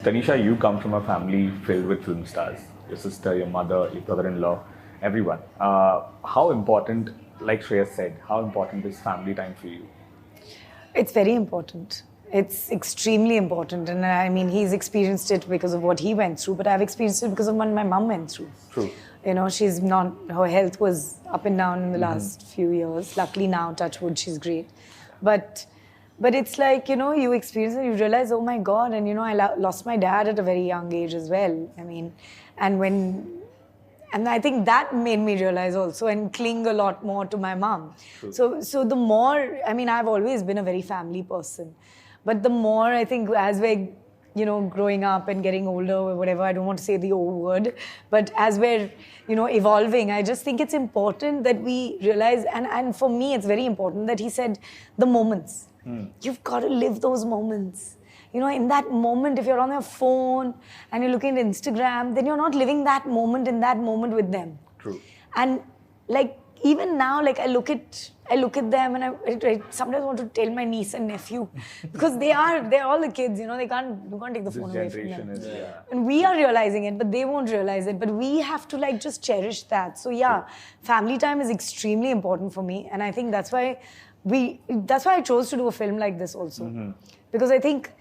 Tanishaa, you come from a family filled with film stars. Your sister, your mother, your brother-in-law, everyone. How important, like Shreya said, how important is family time for you? It's very important. It's extremely important. And I mean, he's experienced it because of what he went through, but I've experienced it because of what my mum went through. True. You know, her health was up and down in the last few years. Luckily now, touch wood, she's great. But it's like, you know, you experience it, you realize, oh my God, and you know, I lost my dad at a very young age as well. I mean, and I think that made me realize also and cling a lot more to my mom. So the more, I mean, I've always been a very family person. But the more I think as we're, you know, growing up and getting older or whatever, I don't want to say the old word, but as we're, you know, evolving, I just think it's important that we realize, and for me, it's very important that he said the moments. You've got to live those moments. You know, in that moment, if you're on your phone and you're looking at Instagram, then you're not living that moment in that moment with them. True. And like, even now, like I look at them and I sometimes want to tell my niece and nephew because they're all the kids, you know, you can't take the phone away from them. And we are realizing it, but they won't realize it. But we have to like just cherish that. So yeah, family time is extremely important for me. And I think that's why I chose to do a film like this also. Because I think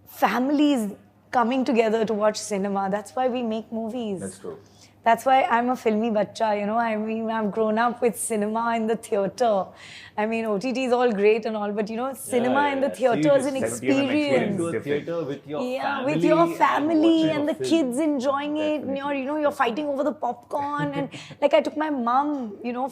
families coming together to watch cinema, that's why we make movies. That's true. That's why I'm a filmy bacha, you know. I mean, I've grown up with cinema in the theatre. I mean, OTT is all great and all, but you know, cinema in the theatre is an experience. Into a theatre with your family. With your family and the kids enjoying it. And you're fighting over the popcorn. And like I took my mum, you know,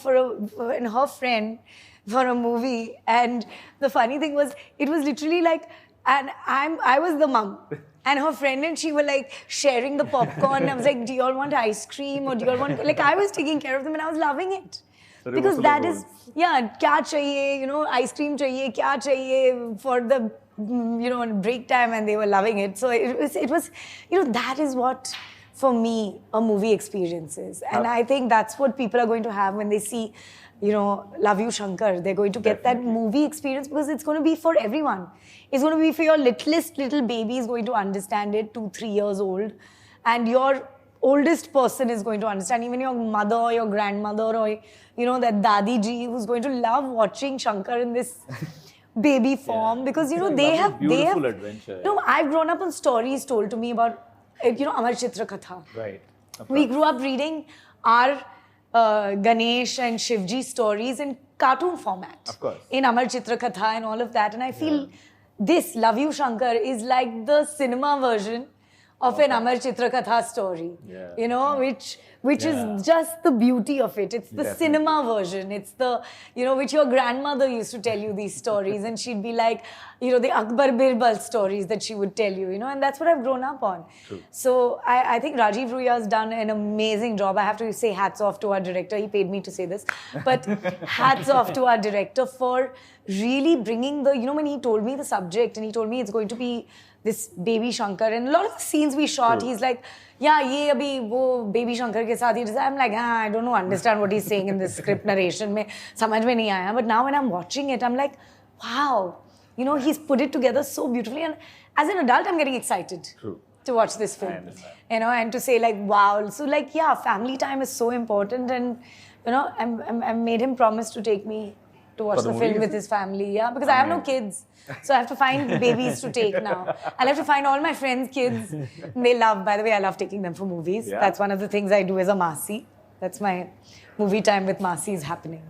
and her friend for a movie. And the funny thing was, it was literally like, and I was the mum. And her friend and she were like sharing the popcorn. I was like, do you all want ice cream or do you all want... Like I was taking care of them and I was loving it. So because that is, kya chahiye, you know, ice cream chahiye, kya chahiye for the, you know, break time, and they were loving it. So it was, you know, that is what, for me, a movie experience is. And I think that's what people are going to have when they see, you know, Love You Shankar. They're going to get that movie experience because it's going to be for everyone. It's going to be for your littlest little baby is going to understand it, 2-3 years old. And your oldest person is going to understand, even your mother or your grandmother or, you know, that Dadi ji who's going to love watching Shankar in this baby form. Because, you know, they have... Beautiful adventure. No, I've grown up on stories told to me about, you know, Amar Chitra Katha. Right. We grew up reading our Ganesh and Shivji stories in cartoon format. Of course. In Amar Chitra Katha and all of that. And I feel this, Love You Shankar, is like the cinema version of an Amar Chitra Katha story. You know, which is just the beauty of it. It's the cinema version. It's the, you know, which your grandmother used to tell you these stories, and she'd be like, you know, the Akbar Birbal stories that she would tell you, you know, and that's what I've grown up on. True. So I think Rajiv Ruya has done an amazing job. I have to say hats off to our director. He paid me to say this. But hats off to our director for really bringing the, you know, when he told me the subject and he told me it's going to be this baby Shankar, and a lot of the scenes we shot, he's like, yeah, ye abhi wo baby Shankar ke saath hi. I'm like, I don't know, understand what he's saying in this script narration. Mein samajh mein nahi aaya. But now when I'm watching it, I'm like, wow, you know, he's put it together so beautifully. And as an adult, I'm getting excited to watch this film. You know, and to say like, wow. So like, yeah, family time is so important. And, you know, I made him promise to take me to watch the film with his family, because I have no kids. So I have to find babies to take now. I'll have to find all my friends' kids. They love, by the way, I love taking them for movies. That's one of the things I do as a Masi. That's my movie time with Masi is happening.